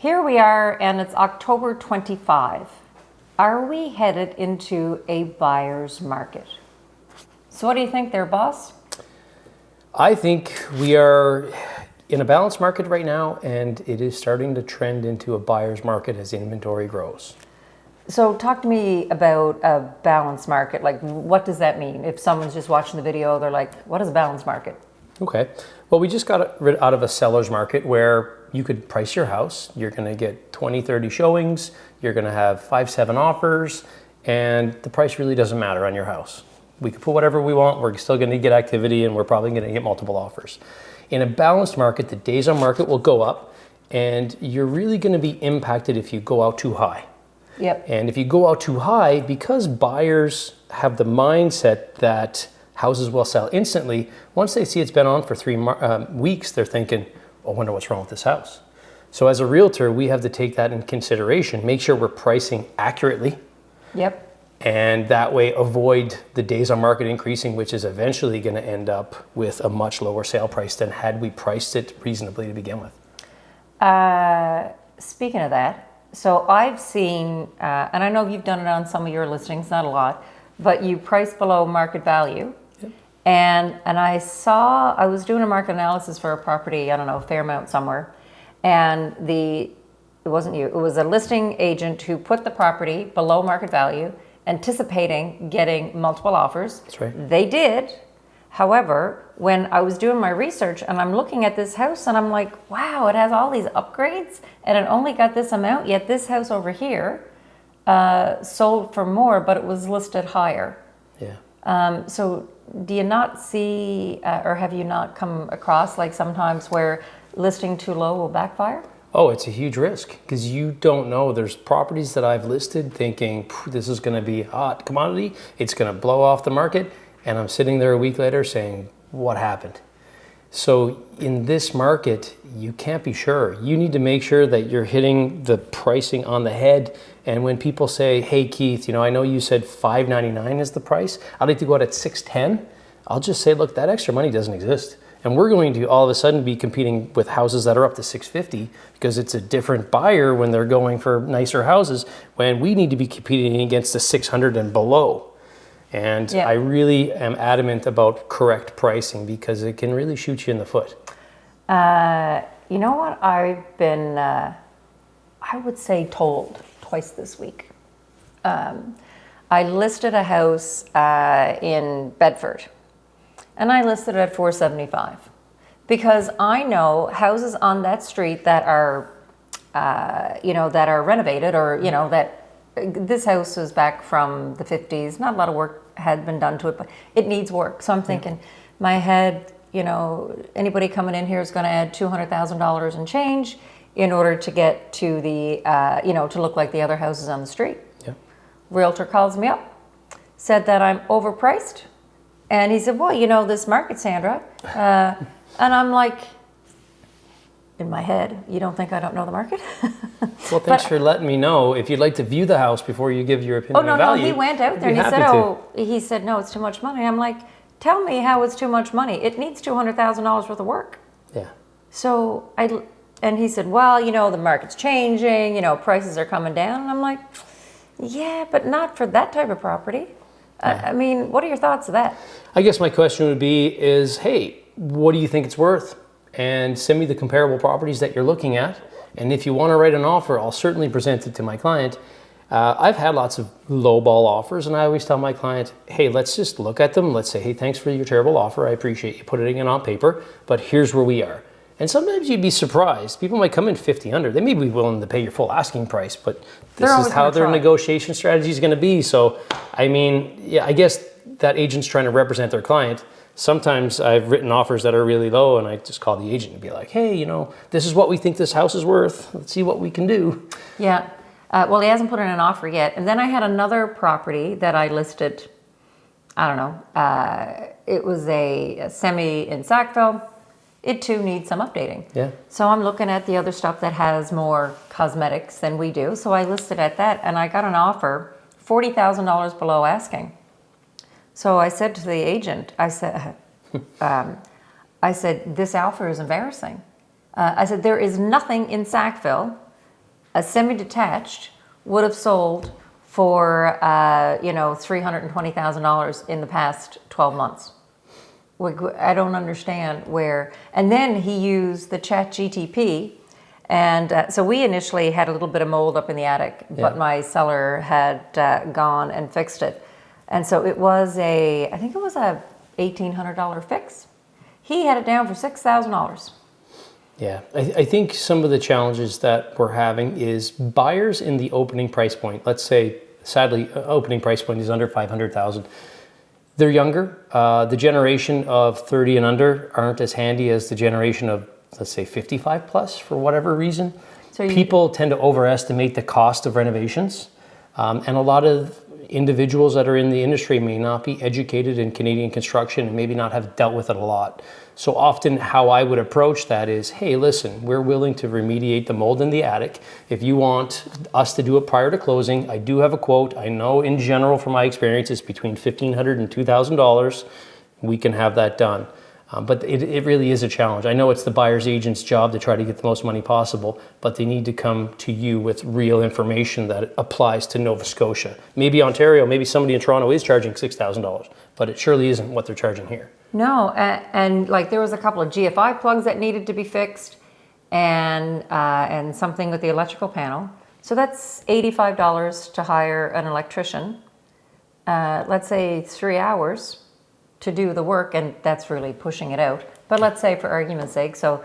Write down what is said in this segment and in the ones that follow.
Here we are, and it's October 25. Are we headed into a buyer's market? So what do you think there, boss? I think we are in a balanced market right now, and it is starting to trend into a buyer's market as inventory grows. So talk to me about a balanced market. Like, what does that mean? If someone's just watching the video, they're like, what is a balanced market? Okay. Well, we just got rid out of a seller's market where you could price your house. You're going to get 20, 30 showings. You're going to have 5, 7 offers, and the price really doesn't matter on your house. We can put whatever we want. We're still going to get activity, and we're probably going to get multiple offers. In a balanced market, the days on market will go up, and you're really going to be impacted if you go out too high. Yep. And if you go out too high, because buyers have the mindset that houses will sell instantly, once they see it's been on for 3 weeks, they're thinking, oh, I wonder what's wrong with this house. So as a realtor, we have to take that in consideration, make sure we're pricing accurately. Yep. And that way avoid the days on market increasing, which is eventually going to end up with a much lower sale price than had we priced it reasonably to begin with. Speaking of that, so I've seen, and I know you've done it on some of your listings, not a lot, but you price below market value. Yep. And I was doing a market analysis for a property, I don't know, Fairmount somewhere. And it wasn't you, it was a listing agent who put the property below market value, anticipating getting multiple offers. That's right. They did. However, when I was doing my research and I'm looking at this house and I'm like, wow, it has all these upgrades and it only got this amount, yet this house over here sold for more, but it was listed higher. Yeah. So do you not see, or have you not come across like sometimes where listing too low will backfire? Oh, it's a huge risk because you don't know. There's properties that I've listed thinking this is going to be a hot commodity. It's going to blow off the market. And I'm sitting there a week later saying, what happened? So in this market, you can't be sure. You need to make sure that you're hitting the pricing on the head. And when people say, hey, Keith, I know you said $599 is the price. I'd like to go out at $610. I'll just say, look, that extra money doesn't exist. And we're going to all of a sudden be competing with houses that are up to $650 because it's a different buyer when they're going for nicer houses, when we need to be competing against the $600 and below. And I really am adamant about correct pricing because it can really shoot you in the foot. You know what? I've been, I would say, told twice this week. I listed a house in Bedford, and I listed it at $475 because I know houses on that street that are, that are renovated or, that this house was back from the 50s. Not a lot of work had been done to it, but it needs work. So I'm thinking, my head, anybody coming in here is going to add $200,000 and change in order to get to the, to look like the other houses on the street. Yeah. Realtor calls me up, said that I'm overpriced. And he said, well, this market, Sandra. And I'm like, in my head, you don't think I don't know the market? Well, thanks for letting me know. If you'd like to view the house before you give your opinion of value. No, he went out there and he said, no, it's too much money. I'm like, tell me how it's too much money. It needs $200,000 worth of work. Yeah. So and he said, well, the market's changing, prices are coming down. And I'm like, yeah, but not for that type of property. Yeah. I mean, what are your thoughts of that? I guess my question would be hey, what do you think it's worth? And send me the comparable properties that you're looking at. And if you want to write an offer, I'll certainly present it to my client. I've had lots of lowball offers, and I always tell my client, hey, let's just look at them. Let's say, hey, thanks for your terrible offer. I appreciate you putting it on paper, but here's where we are. And sometimes you'd be surprised. People might come in 50 under. They may be willing to pay your full asking price, but this is how their negotiation strategy is going to be. So, I guess that agent's trying to represent their client. Sometimes I've written offers that are really low, and I just call the agent and be like, hey, this is what we think this house is worth. Let's see what we can do. Yeah. Well, he hasn't put in an offer yet. And then I had another property that I listed, I don't know, it was a semi in Sackville. It too needs some updating. Yeah. So I'm looking at the other stuff that has more cosmetics than we do. So I listed at that, and I got an offer $40,000 below asking. So I said to the agent, I said, this offer is embarrassing. I said, there is nothing in Sackville a semi-detached would have sold for, $320,000 in the past 12 months. I don't understand where. And then he used the Chat GTP. And so we initially had a little bit of mold up in the attic, but my seller had gone and fixed it. And so it was I think it was a $1,800 fix. He had it down for $6,000. Yeah, I think some of the challenges that we're having is buyers in the opening price point. Let's say, sadly, opening price point is under $500,000. They're younger. The generation of 30 and under aren't as handy as the generation of, let's say, 55 plus for whatever reason. So people tend to overestimate the cost of renovations. And a lot of individuals that are in the industry may not be educated in Canadian construction and maybe not have dealt with it a lot. So often how I would approach that is, hey, listen, we're willing to remediate the mold in the attic. If you want us to do it prior to closing, I do have a quote. I know in general from my experience it's between $1,500 and $2,000. We can have that done. But it really is a challenge. I know it's the buyer's agent's job to try to get the most money possible, but they need to come to you with real information that applies to Nova Scotia. Maybe Ontario, maybe somebody in Toronto is charging $6,000, but it surely isn't what they're charging here. No, and like there was a couple of GFI plugs that needed to be fixed, and something with the electrical panel. So that's $85 to hire an electrician. Let's say 3 hours to do the work, and that's really pushing it out. But let's say, for argument's sake, so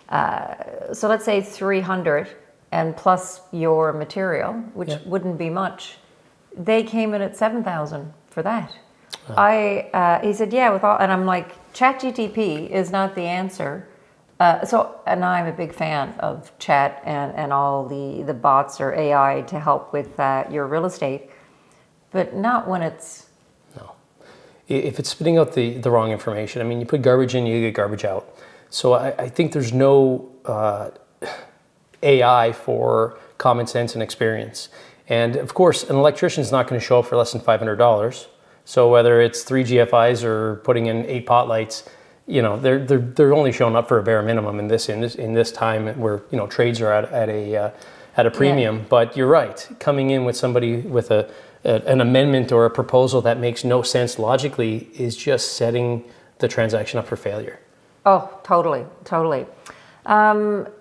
let's say 300 and plus your material, which wouldn't be much. They came in at 7,000 for that. He said, yeah, with all, and I'm like, ChatGTP is not the answer. And I'm a big fan of chat and all the bots or AI to help with your real estate, but not when it's... No. If it's spitting out the wrong information, I mean, you put garbage in, you get garbage out. So I think there's no AI for common sense and experience. And of course, an electrician is not going to show up for less than $500. So whether it's 3 GFIs or putting in 8 pot lights, they're only showing up for a bare minimum in this time where trades are at a premium. Yeah. But you're right, coming in with somebody with an amendment or a proposal that makes no sense logically is just setting the transaction up for failure. Oh, totally.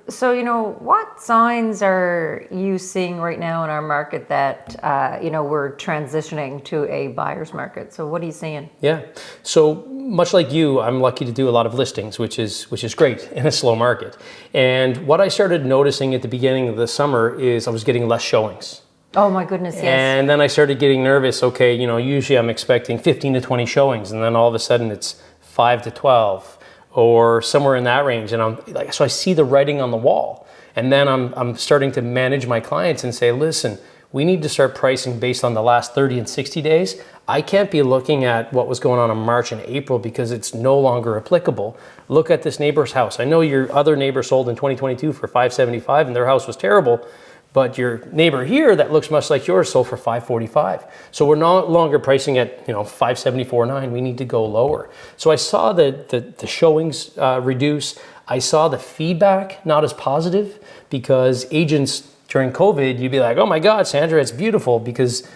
So, what signs are you seeing right now in our market that, we're transitioning to a buyer's market? So what are you seeing? Yeah. So much like you, I'm lucky to do a lot of listings, which is great in a slow market. And what I started noticing at the beginning of the summer is I was getting less showings. Oh my goodness, yes. And then I started getting nervous. Okay, usually I'm expecting 15 to 20 showings, and then all of a sudden it's 5 to 12. Or somewhere in that range, and so I see the writing on the wall, and then I'm starting to manage my clients and say, listen, we need to start pricing based on the last 30 and 60 days. I can't be looking at what was going on in March and April because it's no longer applicable. Look at this neighbor's house. I know your other neighbor sold in 2022 for $575 and their house was terrible, but your neighbor here that looks much like yours sold for $545. So we're no longer pricing at $574.9. We need to go lower. So I saw the showings reduce. I saw the feedback not as positive because agents during COVID, you'd be like, oh my God, Sandra, it's beautiful because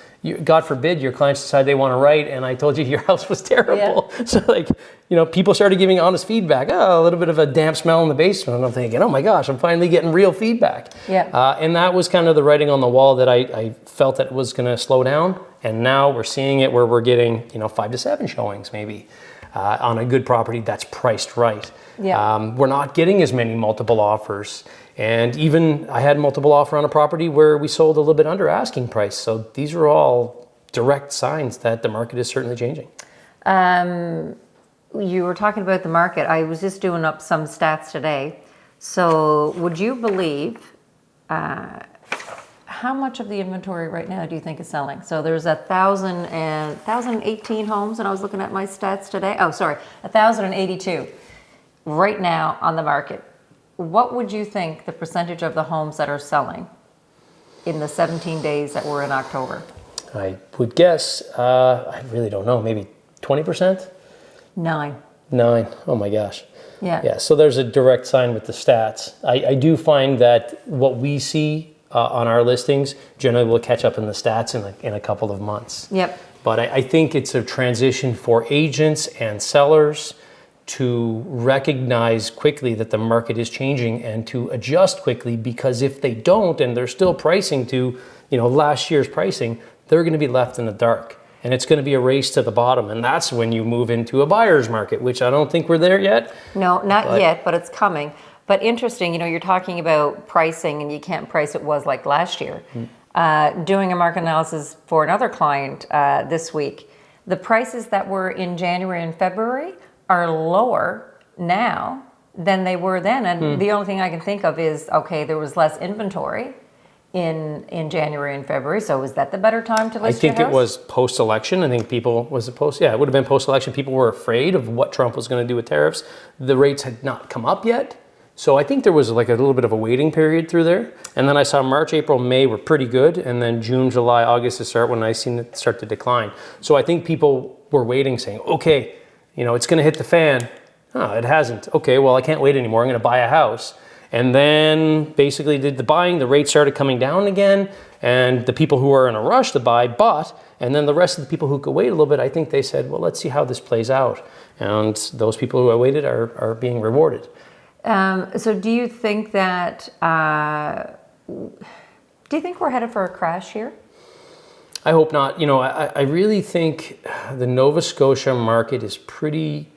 God forbid your clients decide they want to write and I told you your house was terrible. Yeah. So people started giving honest feedback. Oh, a little bit of a damp smell in the basement. And I'm thinking, oh my gosh, I'm finally getting real feedback. Yeah. And that was kind of the writing on the wall that I felt that was going to slow down. And now we're seeing it where we're getting 5 to 7 showings maybe on a good property that's priced right. Yeah. We're not getting as many multiple offers. And even I had multiple offer on a property where we sold a little bit under asking price. So these are all direct signs that the market is certainly changing. You were talking about the market. I was just doing up some stats today. So would you believe how much of the inventory right now do you think is selling? So there's 1,018 homes, and I was looking at my stats today. 1,082 right now on the market. What would you think the percentage of the homes that are selling in the 17 days that we're in October? I would guess, I really don't know, maybe 20%? 9. Oh my gosh. Yeah. Yeah, so there's a direct sign with the stats. I do find that what we see on our listings, generally we'll catch up in the stats in a couple of months. Yep. But I think it's a transition for agents and sellers to recognize quickly that the market is changing and to adjust quickly, because if they don't and they're still pricing to, last year's pricing, they're going to be left in the dark. And it's going to be a race to the bottom. And that's when you move into a buyer's market, which I don't think we're there yet. No, not yet, but it's coming. But interesting, you're talking about pricing and you can't price it was like last year. Doing a market analysis for another client this week, the prices that were in January and February are lower now than they were then. And the only thing I can think of is, okay, there was less inventory in January and February. So is that the better time to list your house? I think it was post-election. I think it would have been post-election. People were afraid of what Trump was going to do with tariffs. The rates had not come up yet. So I think there was like a little bit of a waiting period through there. And then I saw March, April, May were pretty good. And then June, July, August to start when I seen it start to decline. So I think people were waiting saying, okay, it's going to hit the fan. Oh, it hasn't. Okay, well, I can't wait anymore. I'm going to buy a house. And then basically did the buying, the rates started coming down again, and the people who are in a rush to buy bought, and then the rest of the people who could wait a little bit, I think they said, well, let's see how this plays out. And those people who waited are being rewarded. So do you think that, do you think we're headed for a crash here? I hope not. I really think the Nova Scotia market is pretty,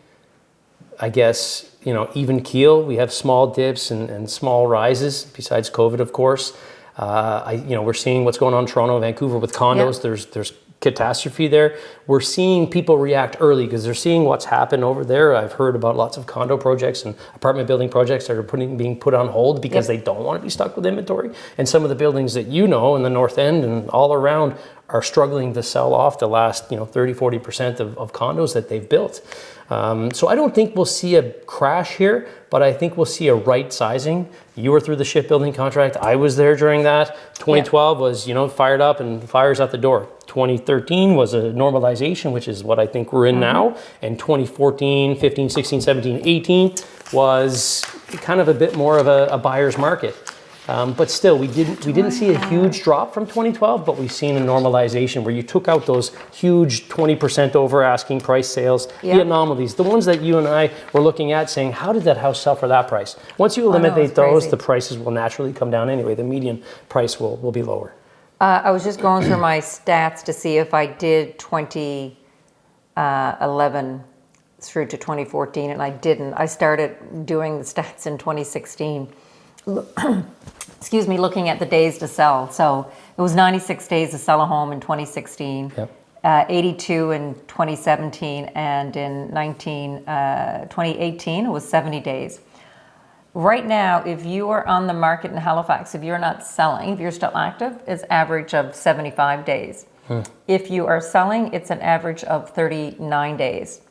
I guess, even keel. We have small dips and small rises, besides COVID, of course. We're seeing what's going on in Toronto, Vancouver with condos. Yeah. There's catastrophe there. We're seeing people react early because they're seeing what's happened over there. I've heard about lots of condo projects and apartment building projects that are being put on hold because they don't want to be stuck with inventory. And some of the buildings that in the North End and all around are struggling to sell off the last 30-40% of condos that they've built. So I don't think we'll see a crash here, but I think we'll see a right sizing. You were through the shipbuilding contract. I was there during that. 2012 was, fired up and fires at the door. 2013 was a normalization, which is what I think we're in now. And 2014, 15, 16, 17, 18 was kind of a bit more of a buyer's market. But still, we didn't see a huge drop from 2012, but we've seen a normalization where you took out those huge 20% over asking price sales, the anomalies, the ones that you and I were looking at saying, how did that house sell for that price? Once you eliminate those, the prices will naturally come down anyway. The median price will be lower. I was just going through my stats to see if I did 2011 through to 2014, and I didn't. I started doing the stats in 2016. Excuse me, looking at the days to sell. So it was 96 days to sell a home in 2016, 82 in 2017, and in 2018 it was 70 days. Right now, if you are on the market in Halifax, if you're not selling, if you're still active, it's average of 75 days. If you are selling, it's an average of 39 days.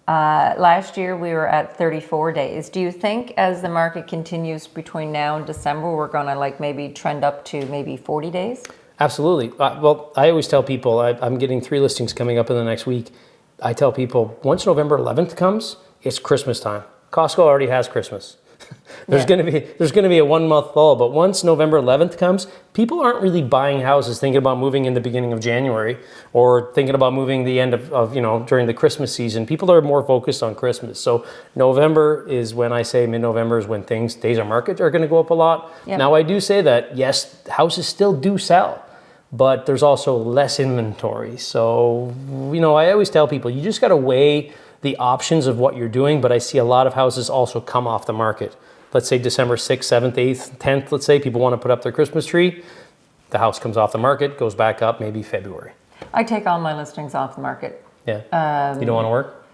Last year, we were at 34 days. Do you think as the market continues between now and December, we're going to maybe trend up to maybe 40 days? Absolutely. Well, I always tell people, I'm getting 3 listings coming up in the next week. I tell people, once November 11th comes, it's Christmas time. Costco already has Christmas. There's going to be a 1 month lull, but once November 11th comes, people aren't really buying houses thinking about moving in the beginning of January or thinking about moving the end of during the Christmas season. People are more focused on Christmas. So November is when I say mid-November is when days on market are going to go up a lot. Now I do say that, yes, houses still do sell, but there's also less inventory. So, I always tell people, you just got to weigh the options of what you're doing, but I see a lot of houses also come off the market. Let's say December 6th, 7th, 8th, 10th, let's say people want to put up their Christmas tree. The house comes off the market, goes back up maybe February. I take all my listings off the market. Yeah. You don't want to work?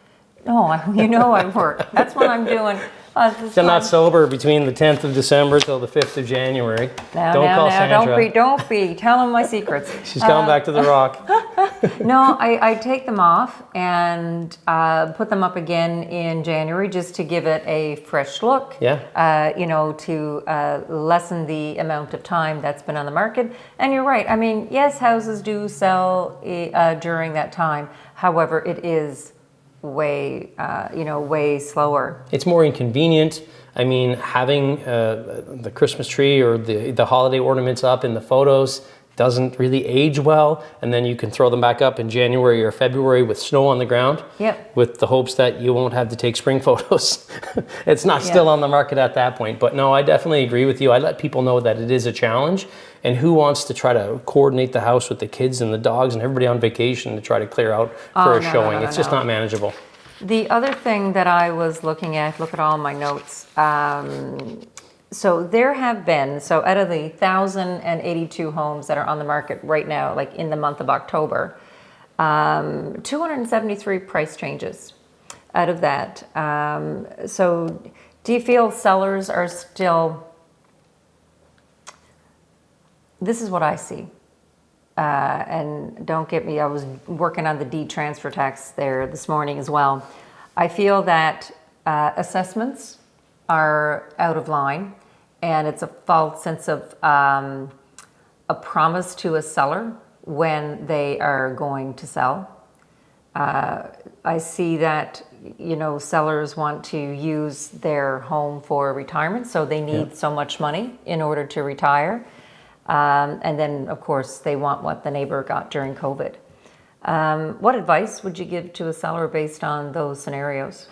No, I work. That's what I'm doing. I'm not sober between the 10th of December till the 5th of January. Don't call Sandra. Don't be telling my secrets. She's coming back to the rock. No, I take them off and put them up again in January just to give it a fresh look. Yeah. To lessen the amount of time that's been on the market. And you're right. I mean, yes, houses do sell during that time. However, it is way slower. It's more inconvenient. I mean, having the Christmas tree or the holiday ornaments up in the photos doesn't really age well, and then you can throw them back up in January or February with snow on the ground. Yep. With the hopes that you won't have to take spring photos. It's not still on the market at that point. But no, I definitely agree with you. I let people know that it is a challenge, and who wants to try to coordinate the house with the kids and the dogs and everybody on vacation to try to clear out for a showing. It's just not manageable. The other thing that I was looking at, look at all my notes. So there have been, out of the 1,082 homes that are on the market right now, like in the month of October, 273 price changes out of that. So do you feel sellers are still, this is what I see. And don't get me, I was working on the deed transfer tax there this morning as well. I feel that assessments are out of line, and it's a false sense of a promise to a seller when they are going to sell. I see that, sellers want to use their home for retirement, so they need so much money in order to retire. And then, of course, they want what the neighbor got during COVID. What advice would you give to a seller based on those scenarios?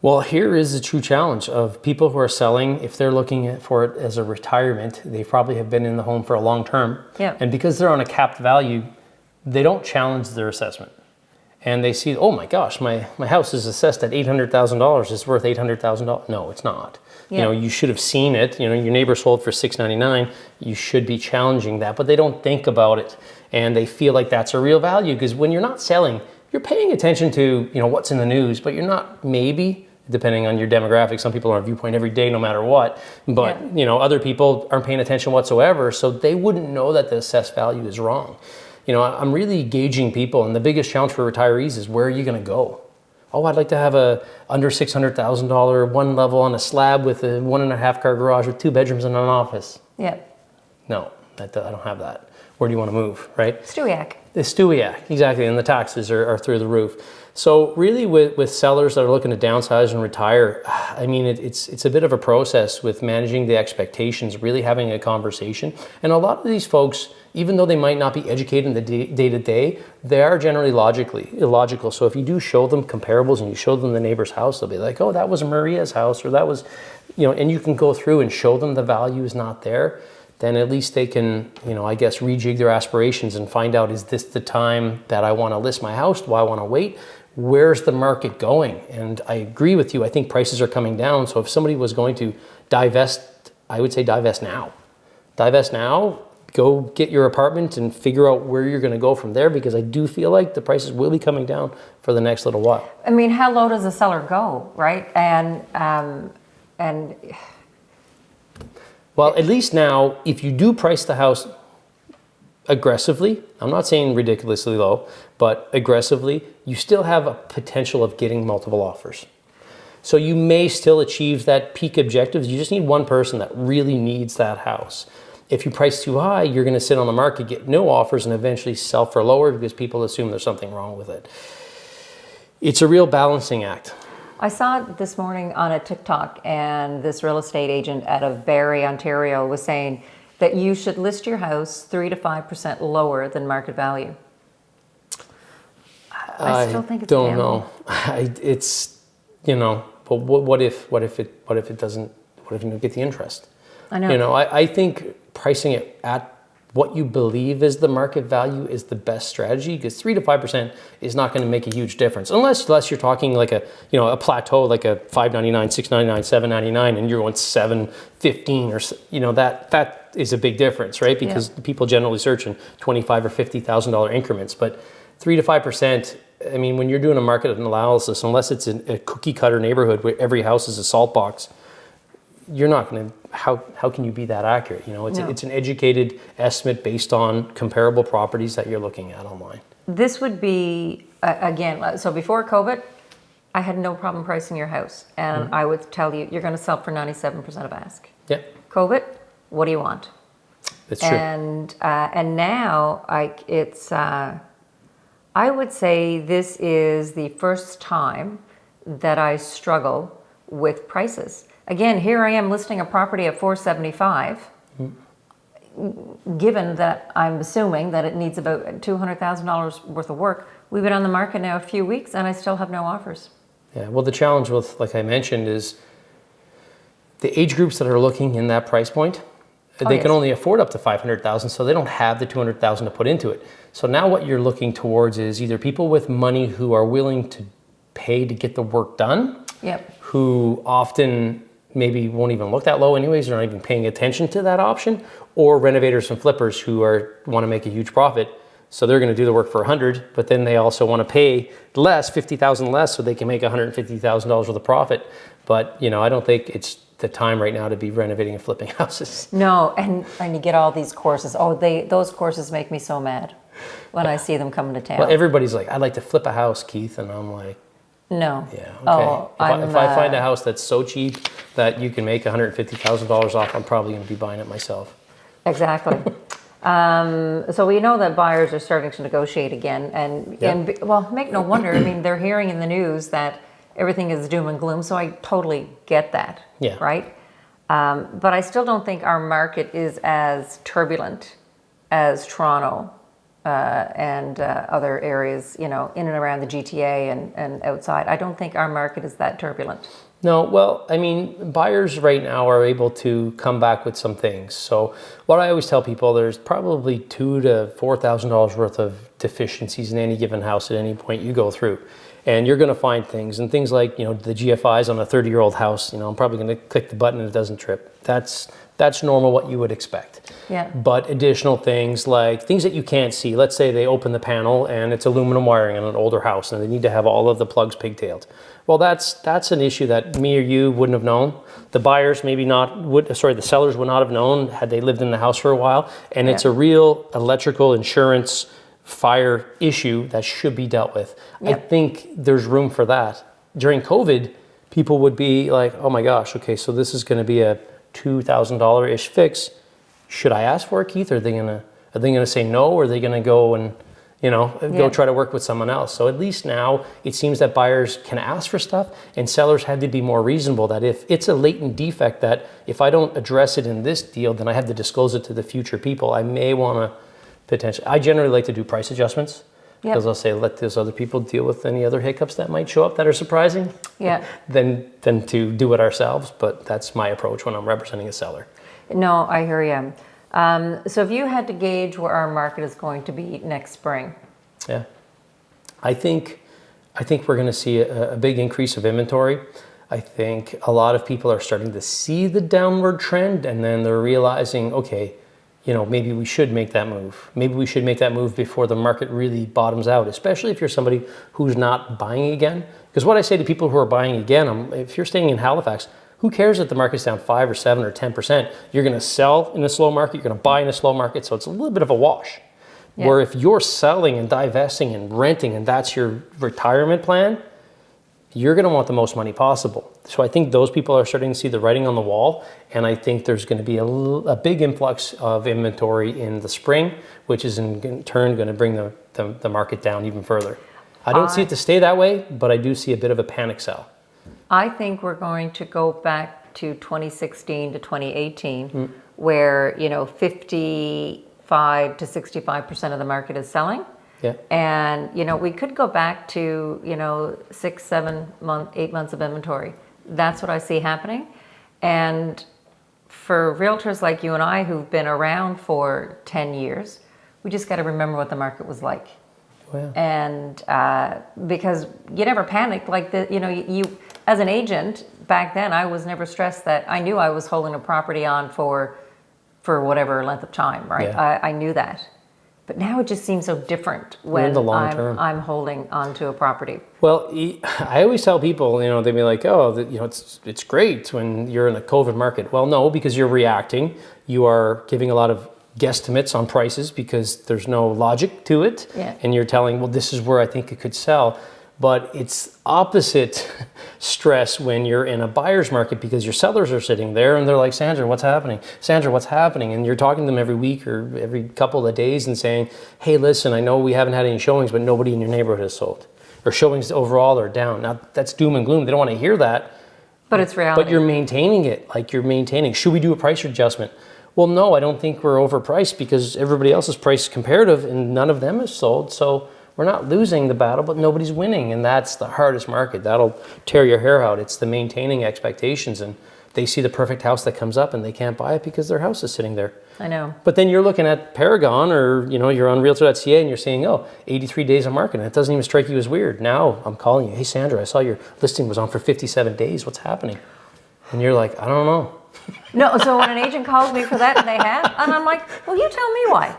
Well, here is the true challenge of people who are selling. If they're looking for it as a retirement, they probably have been in the home for a long term. Yeah. And because they're on a capped value, they don't challenge their assessment. And they see, oh my gosh, my house is assessed at $800,000. It's worth $800,000. No, it's not. Yeah. You should have seen it. Your neighbor sold for $699. You should be challenging that, but they don't think about it. And they feel like that's a real value, because when you're not selling, you're paying attention to, what's in the news, but you're not, maybe, depending on your demographic. Some people are on Viewpoint every day, no matter what. But, other people aren't paying attention whatsoever. So they wouldn't know that the assessed value is wrong. I'm really gauging people, and the biggest challenge for retirees is, where are you going to go? Oh, I'd like to have a under $600,000 one level on a slab with a 1.5 car garage with 2 bedrooms and an office. Yeah. No, I don't have that. Where do you want to move, right? Stewiacke. The Stewiacke, exactly, and the taxes are through the roof. So really with sellers that are looking to downsize and retire, I mean, it's a bit of a process with managing the expectations, really having a conversation. And a lot of these folks, even though they might not be educated in the day-to-day, they are generally illogical. So if you do show them comparables and you show them the neighbor's house, they'll be like, oh, that was Maria's house, or that was, and you can go through and show them the value is not there. Then at least they can, I guess, rejig their aspirations and find out, is this the time that I want to list my house? Do I want to wait? Where's the market going? And I agree with you. I think prices are coming down. So if somebody was going to divest, I would say divest now. Divest now, go get your apartment and figure out where you're going to go from there, because I do feel like the prices will be coming down for the next little while. I mean, how low does a seller go, right? And well, at least now, if you do price the house aggressively, I'm not saying ridiculously low, but aggressively, you still have a potential of getting multiple offers. So you may still achieve that peak objectives. You just need one person that really needs that house. If you price too high, you're going to sit on the market, get no offers, and eventually sell for lower because people assume there's something wrong with it. It's a real balancing act. I saw it this morning on a TikTok, and this real estate agent out of Barrie, Ontario, was saying that you should list your house 3 to 5% lower than market value. I still think it's don't know. It's but what if it doesn't? What if you don't get the interest? I know. I think pricing it at what you believe is the market value is the best strategy, because 3 to 5% is not going to make a huge difference unless you're talking like a plateau, like a $5.99, $6.99, $7.99, and you're going $7.15 or that is a big difference, right? Because people generally search in $25,000 or $50,000 increments, but 3 to 5%. I mean, when you're doing a market analysis, unless it's in a cookie cutter neighborhood where every house is a salt box, you're not going to. How can you be that accurate? It's an educated estimate based on comparable properties that you're looking at online. This would be again. So before COVID, I had no problem pricing your house, and I would tell you you're going to sell for 97% of ask. Yeah. COVID, what do you want? That's true. And now it's. I would say this is the first time that I struggle with prices. Again, here I am listing a property at $475, given that I'm assuming that it needs about $200,000 worth of work. We've been on the market now a few weeks and I still have no offers. Yeah, well, the challenge with, like I mentioned, is the age groups that are looking in that price point, they can only afford up to $500,000, so they don't have the $200,000 to put into it. So now what you're looking towards is either people with money who are willing to pay to get the work done, who often maybe won't even look that low anyways, they're not even paying attention to that option, or renovators and flippers who want to make a huge profit. So they're going to do the work for 100, but then they also want to pay less, 50,000 less, so they can make $150,000 worth of profit. But I don't think it's the time right now to be renovating and flipping houses. No, and you get all these courses. Oh, those courses make me so mad when I see them coming to town. Well, everybody's like, I'd like to flip a house, Keith, and I'm like, no. Yeah, okay. Oh, if I find a house that's so cheap that you can make $150,000 off, I'm probably going to be buying it myself. Exactly. So we know that buyers are starting to negotiate again, and well, make no wonder. I mean, they're hearing in the news that everything is doom and gloom, so I totally get that. Yeah. Right? But I still don't think our market is as turbulent as Toronto and other areas, in and around the GTA and outside. I don't think our market is that turbulent. No, well, I mean, buyers right now are able to come back with some things. So what I always tell people, there's probably $2,000 to $4,000 worth of deficiencies in any given house at any point you go through. And you're going to find things, and things like, the GFIs on a 30-year-old house, I'm probably going to click the button and it doesn't trip. That's normal, what you would expect. Yeah. But additional things like things that you can't see. Let's say they open the panel and it's aluminum wiring on an older house and they need to have all of the plugs pigtailed. Well, that's an issue that me or you wouldn't have known. The buyers the sellers would not have known had they lived in the house for a while. And it's a real electrical insurance fire issue that should be dealt with. I think there's room for that. During COVID, people would be like, oh my gosh, okay, so this is going to be a $2,000-ish fix. Should I ask for it, Keith? Are they gonna say no, or are they gonna go and go try to work with someone else? So at least now it seems that buyers can ask for stuff, and sellers had to be more reasonable, that if it's a latent defect that if I don't address it in this deal, then I have to disclose it to the future people. I may want to potentially, I generally like to do price adjustments. Because I'll say, let those other people deal with any other hiccups that might show up that are surprising. Than to do it ourselves. But that's my approach when I'm representing a seller. No, I hear you. So if you had to gauge where our market is going to be next spring. Yeah. I think we're going to see a big increase of inventory. I think a lot of people are starting to see the downward trend, and then they're realizing, okay, maybe we should make that move. Maybe we should make that move before the market really bottoms out, especially if you're somebody who's not buying again. Because what I say to people who are buying again, if you're staying in Halifax, who cares if the market's down 5 or 7 or 10%? You're going to sell in a slow market, you're going to buy in a slow market, so it's a little bit of a wash. Yeah. Where if you're selling and divesting and renting and that's your retirement plan, you're going to want the most money possible. So I think those people are starting to see the writing on the wall, and I think there's going to be a big influx of inventory in the spring, which is in turn going to bring the market down even further. I don't see it to stay that way, but I do see a bit of a panic sell. I think we're going to go back to 2016 to 2018, where 55 to 65% of the market is selling. Yeah. And, we could go back to, 6, 7 months, 8 months of inventory. That's what I see happening. And for realtors like you and I who've been around for 10 years, we just got to remember what the market was like. Wow. And because you never panicked like you as an agent back then, I was never stressed that I knew I was holding a property on for whatever length of time, right? Yeah. I knew that. But now it just seems so different when I'm holding onto a property. Well, I always tell people, they'd be like, oh, it's great when you're in a COVID market. Well, no, because you're reacting. You are giving a lot of guesstimates on prices because there's no logic to it. Yeah. And you're telling, well, this is where I think it could sell. But it's opposite stress when you're in a buyer's market because your sellers are sitting there and they're like, Sandra, what's happening? Sandra, what's happening? And you're talking to them every week or every couple of days and saying, hey, listen, I know we haven't had any showings, but nobody in your neighborhood has sold. Or showings overall are down. Now, that's doom and gloom. They don't want to hear that. But it's reality. But you're maintaining it, like you're maintaining. Should we do a price adjustment? Well, no, I don't think we're overpriced because everybody else's price is comparative and none of them is sold. So we're not losing the battle, but nobody's winning. And that's the hardest market. That'll tear your hair out. It's the maintaining expectations. And they see the perfect house that comes up and they can't buy it because their house is sitting there. I know. But then you're looking at Paragon or, you're on Realtor.ca and you're saying, 83 days on market. And it doesn't even strike you as weird. Now I'm calling you. Hey, Sandra, I saw your listing was on for 57 days. What's happening? And you're like, I don't know. No, so when an agent calls me for that and they have, and I'm like, well, you tell me why.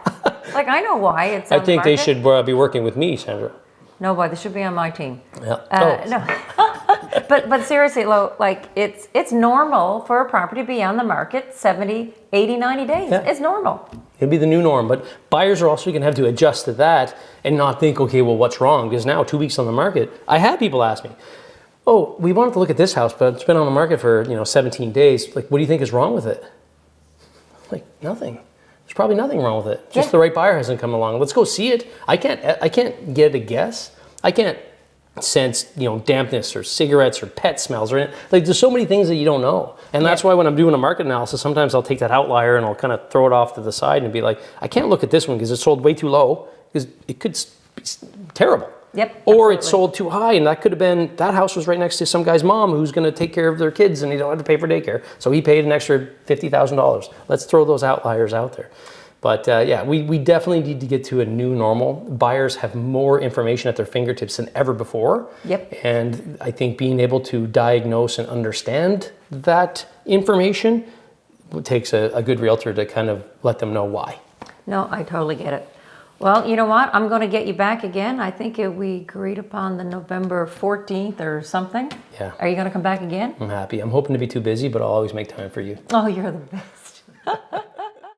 Like, I know why it's on I think the they market. should be working with me, Sandra. No, boy, they should be on my team. Yeah. No. but seriously, like, it's normal for a property to be on the market 70, 80, 90 days. Yeah. It's normal. It'll be the new norm. But buyers are also going to have to adjust to that and not think, okay, well, what's wrong? Because now 2 weeks on the market, I had people ask me, oh, we wanted to look at this house, but it's been on the market for 17 days. Like, what do you think is wrong with it? Like, nothing. There's probably nothing wrong with it. Just the right buyer hasn't come along. Let's go see it. I can't get a guess. I can't sense dampness or cigarettes or pet smells or like there's so many things that you don't know. And that's why when I'm doing a market analysis, sometimes I'll take that outlier and I'll kind of throw it off to the side and be like, I can't look at this one because it sold way too low because it could be terrible. Yep. Or Absolutely. it sold too high, and that could have been, that house was right next to some guy's mom who's going to take care of their kids and he don't have to pay for daycare. So he paid an extra $50,000. Let's throw those outliers out there. But we definitely need to get to a new normal. Buyers have more information at their fingertips than ever before. Yep. And I think being able to diagnose and understand that information takes a good realtor to kind of let them know why. No, I totally get it. Well, you know what? I'm going to get you back again. I think we agreed upon the November 14th or something. Yeah. Are you going to come back again? I'm happy. I'm hoping to be too busy, but I'll always make time for you. Oh, you're the best.